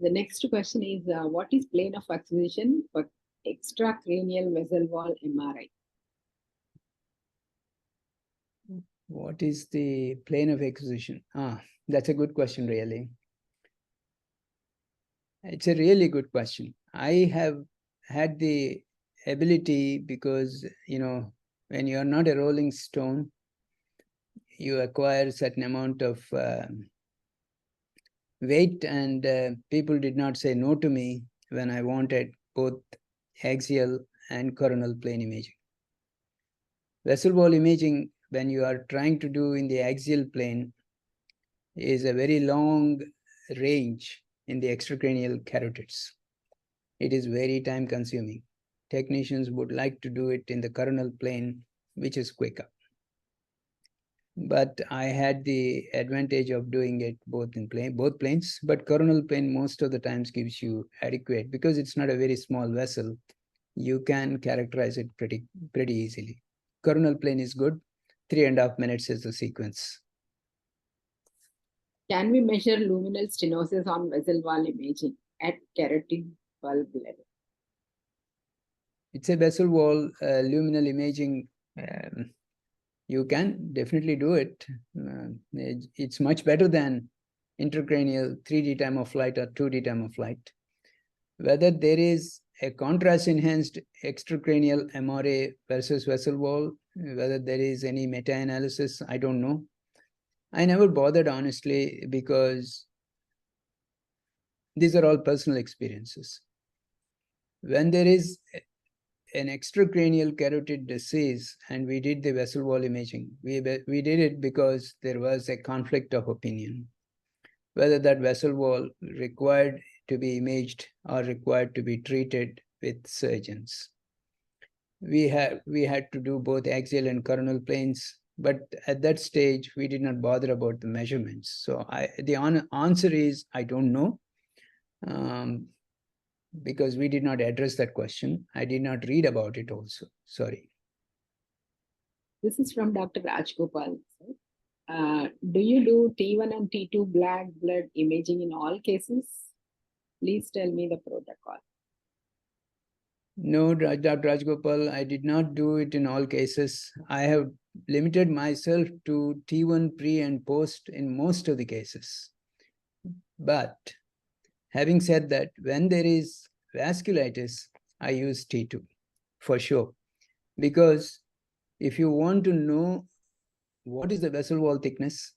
The next question is, what is plane of acquisition for extracranial vessel wall MRI? What is the plane of acquisition? That's a good question, really. It's a really good question. I have had the ability because, when you're not a rolling stone, you acquire a certain amount of weight, and people did not say no to me when I wanted both axial and coronal plane imaging. Vessel wall imaging, when you are trying to do in the axial plane, is a very long range in the extracranial carotids. It is very time consuming. Technicians would like to do it in the coronal plane, which is quicker. But I had the advantage of doing it both planes, but coronal plane most of the times gives you adequate, because it's not a very small vessel. you can characterize it pretty easily. Coronal plane is good. 3.5 minutes is the sequence. Can we measure luminal stenosis on vessel wall imaging at carotid bulb level? It's a vessel wall luminal imaging. You can definitely do it. It's much better than intracranial 3D time of flight or 2D time of flight. Whether there is a contrast enhanced extracranial MRA versus vessel wall, whether there is any meta-analysis, I don't know. I never bothered, honestly, because these are all personal experiences. When there is an extracranial carotid disease and we did the vessel wall imaging, we did it because there was a conflict of opinion whether that vessel wall required to be imaged or required to be treated with surgeons. We had to do both axial and coronal planes, but at that stage we did not bother about the measurements. So the answer is I don't know, because we did not address that question. I did not read about it also. Sorry. This is from Dr. Rajgopal. Do you do T1 and T2 black blood imaging in all cases? Please tell me the protocol. No, Dr. Rajgopal, I did not do it in all cases. I have limited myself to T1 pre and post in most of the cases. But having said that, when there is vasculitis, I use T2 for sure. Because if you want to know what is the vessel wall thickness,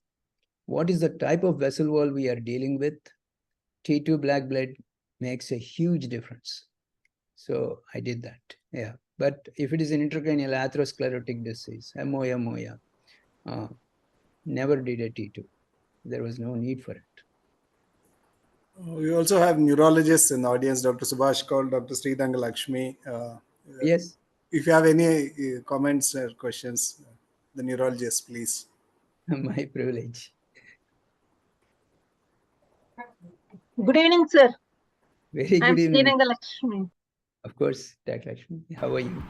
what is the type of vessel wall we are dealing with, T2 black blood makes a huge difference. So I did that, yeah. But if it is an intracranial atherosclerotic disease, MOA, never did a T2. There was no need for it. We also have neurologists in the audience, Dr. Subhash Kaul, Dr. Sridhanga Lakshmi. Yes. If you have any comments or questions, the neurologists, please. My privilege. Good evening, sir. Very I'm good evening. Sridhanga Lakshmi. Of course, Dr. Lakshmi. How are you?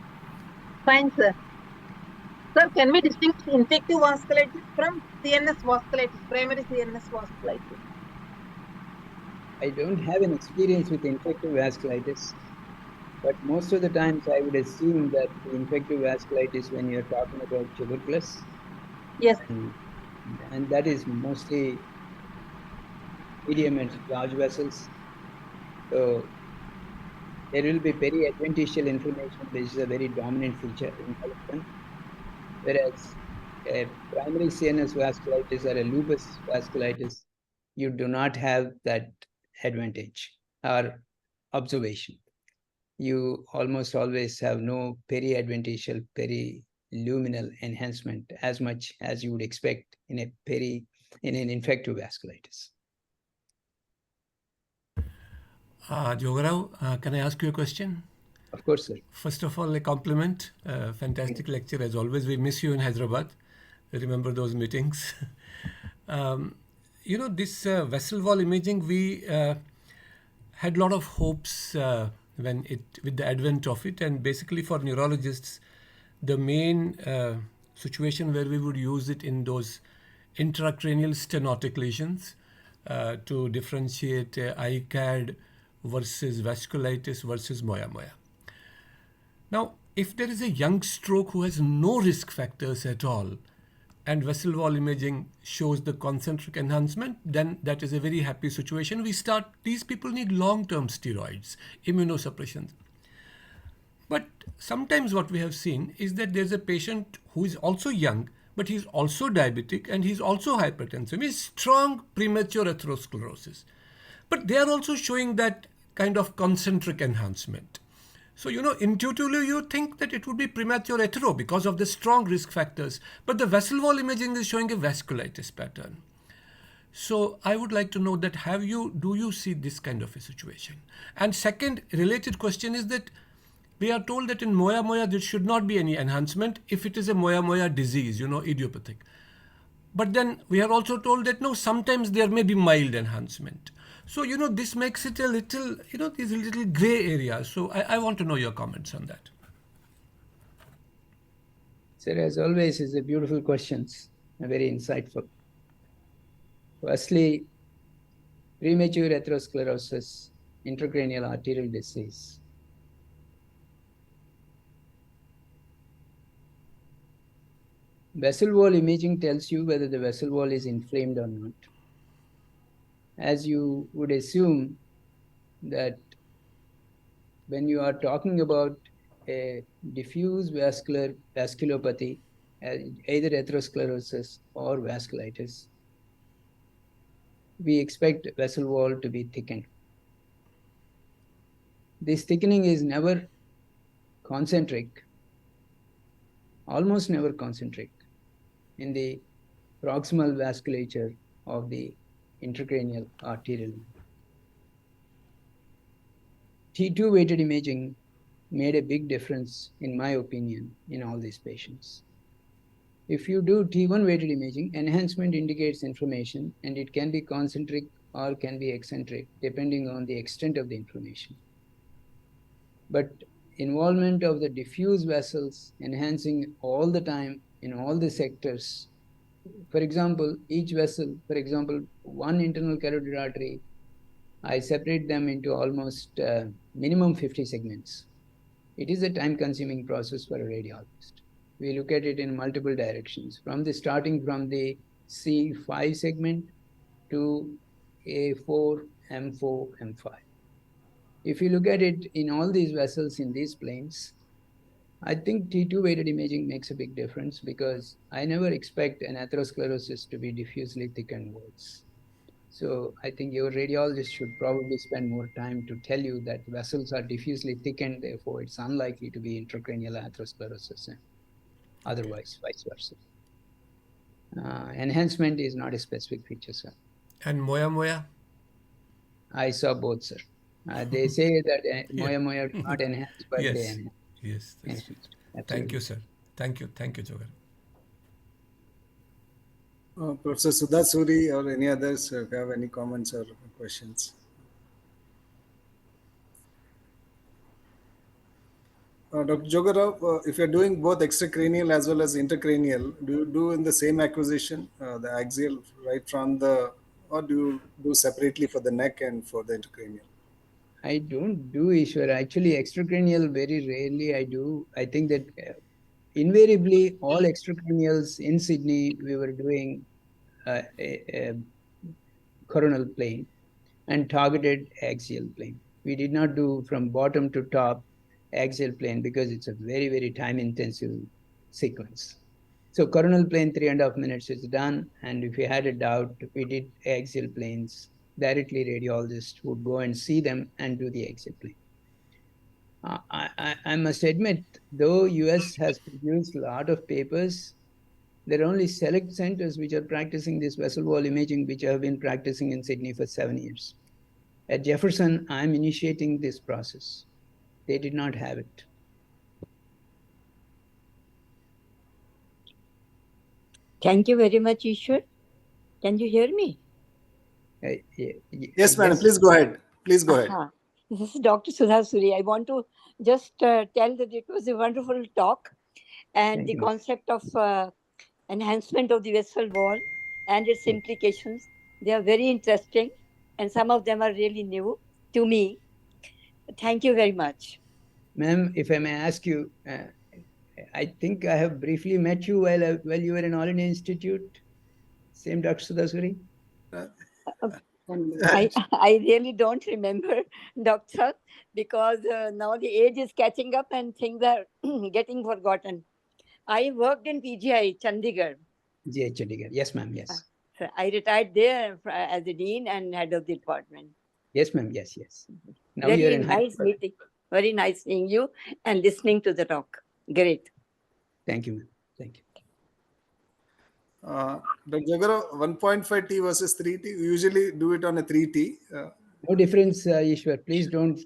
Fine, sir. Sir, can we distinguish infective vasculitis from CNS vasculitis, primary CNS vasculitis? I don't have an experience with infective vasculitis, but most of the times I would assume that the infective vasculitis, when you're talking about tuberculosis, yes, and that is mostly medium and large vessels. So there will be peri-adventitial inflammation, which is a very dominant feature in collection. Whereas a primary CNS vasculitis or a lupus vasculitis, you do not have that advantage or observation. You almost always have no peri-adventitial, peri-luminal enhancement as much as you would expect in an infective vasculitis. Joga, can I ask you a question? Of course, sir. First of all, a compliment. Fantastic lecture as always. We miss you in Hyderabad. Remember those meetings. This vessel wall imaging, we had a lot of hopes with the advent of it, and basically for neurologists, the main situation where we would use it in those intracranial stenotic lesions to differentiate ICAD versus vasculitis versus moya. Now, if there is a young stroke who has no risk factors at all, and vessel wall imaging shows the concentric enhancement, then that is a very happy situation. These people need long-term steroids, immunosuppression. But sometimes what we have seen is that there's a patient who is also young, but he's also diabetic and he's also hypertensive. He's strong premature atherosclerosis. But they are also showing that kind of concentric enhancement. So, intuitively you think that it would be premature atero because of the strong risk factors, but the vessel wall imaging is showing a vasculitis pattern. So I would like to know that do you see this kind of a situation? And second related question is that we are told that in moya there should not be any enhancement if it is a moya disease, idiopathic. But then we are also told that no, sometimes there may be mild enhancement. So, this makes it a little, these little gray areas. So I want to know your comments on that. Sir, as always, is a beautiful questions, very insightful. Firstly, premature atherosclerosis, intracranial arterial disease. Vessel wall imaging tells you whether the vessel wall is inflamed or not. As you would assume that when you are talking about a diffuse vasculopathy, either atherosclerosis or vasculitis, we expect vessel wall to be thickened. This thickening is never concentric, almost never concentric in the proximal vasculature of the intracranial arterial. T2 weighted imaging made a big difference, in my opinion, in all these patients. If you do T1 weighted imaging, enhancement indicates inflammation, and it can be concentric or can be eccentric, depending on the extent of the inflammation. But involvement of the diffuse vessels enhancing all the time in all the sectors. For example, each vessel, for example, one internal carotid artery, I separate them into almost minimum 50 segments. It is a time-consuming process for a radiologist. We look at it in multiple directions, starting from the C5 segment to A4, M4, M5. If you look at it in all these vessels in these planes, I think T2 weighted imaging makes a big difference because I never expect an atherosclerosis to be diffusely thickened walls. So I think your radiologist should probably spend more time to tell you that vessels are diffusely thickened, therefore it's unlikely to be intracranial atherosclerosis, and otherwise vice versa. Enhancement is not a specific feature, sir. And Moya Moya? I saw both, sir. They say that Moya Moya do not enhance, but they Yes. enhance. Yes. Enhanced. Thank you, Absolutely. sir. Thank you, Joga. Professor Sudha Suri or any others have any comments or questions? Dr. Joga, if you're doing both extracranial as well as intercranial, do you do in the same acquisition, the axial right from the, or do you do separately for the neck and for the intercranial? I don't do Ishwar. Actually, extracranial very rarely I do. I think that invariably all extracranials in Sydney, we were doing a coronal plane and targeted axial plane. We did not do from bottom to top axial plane because it's a very, very time intensive sequence. So coronal plane, 3.5 minutes is done. And if we had a doubt, we did axial planes. Directly radiologist would go and see them and do the axial plane. I must admit, though US has produced a lot of papers, there are only select centers which are practicing this vessel wall imaging, which have been practicing in Sydney for 7 years. At Jefferson, I'm initiating this process. They did not have it. Thank you very much, Ishwar. Can you hear me? Yes, madam. Please go ahead. Please go ahead. This is Dr. Sudha Suri. I want to just tell that it was a wonderful talk, and Thank the you. concept of enhancement of the vessel wall and its implications. They are very interesting, and some of them are really new to me. Thank you very much. Ma'am, if I may ask you, I think I have briefly met you while you were in All India Institute. Same Dr. Sudhasuri? I really don't remember, doctor, because now the age is catching up and things are getting forgotten. I worked in PGI, Chandigarh. PGI, Chandigarh. Yes, ma'am. Yes. So I retired there as a dean and head of the department. Yes, ma'am. Yes, yes. Now very you're in nice meeting. Very nice seeing you and listening to the talk. Great. Thank you, ma'am. Thank you. Dr. Joga, 1.5T versus 3T. We usually do it on a 3T. No difference, Ishwar. Please don't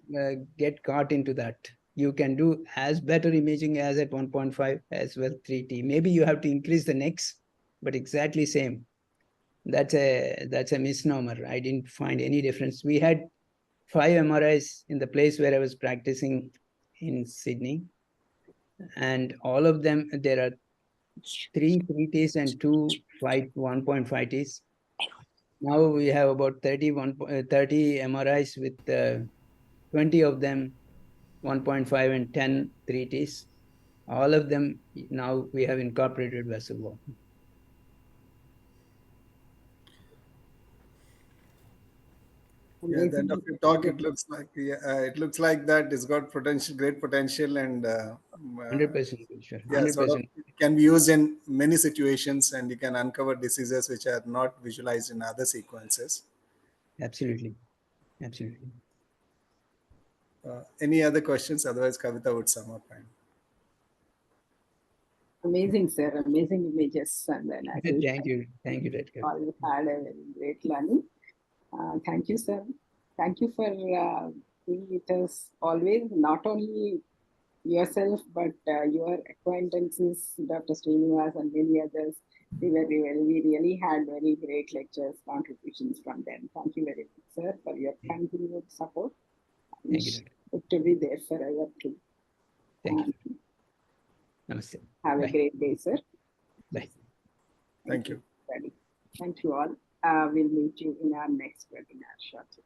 get caught into that. You can do as better imaging as at 1.5 as well 3T. Maybe you have to increase the necks, but exactly same. That's a misnomer. I didn't find any difference. We had 5 MRIs in the place where I was practicing in Sydney, and all of them, there are 3 3Ts and 2 1.5Ts. Now we have about 30 MRIs with 20 of them 1.5 and 10 3Ts. All of them now we have incorporated vessel wall. Yeah, at the end of your talk, it looks like that it's got potential, great potential, and 100% sure. 100%. yeah, sort of it can be used in many situations, and you can uncover diseases which are not visualized in other sequences. Absolutely. Absolutely. Any other questions? Otherwise, Kavita would sum up. Amazing, sir. Amazing images. And then as Thank you. Thank you, Redka. all had a very great learning. Thank you, sir. Thank you for being with us always, not only yourself, but your acquaintances, Dr. Srinivas and many others. We really had very great lectures, contributions from them. Thank you very much, sir, for your continued support. Thank you, Redka. Good to be there forever too. Thank you. Namaste. Have Bye. a great day, sir. Bye. Thank you. Thank you all. We'll meet you in our next webinar shortly.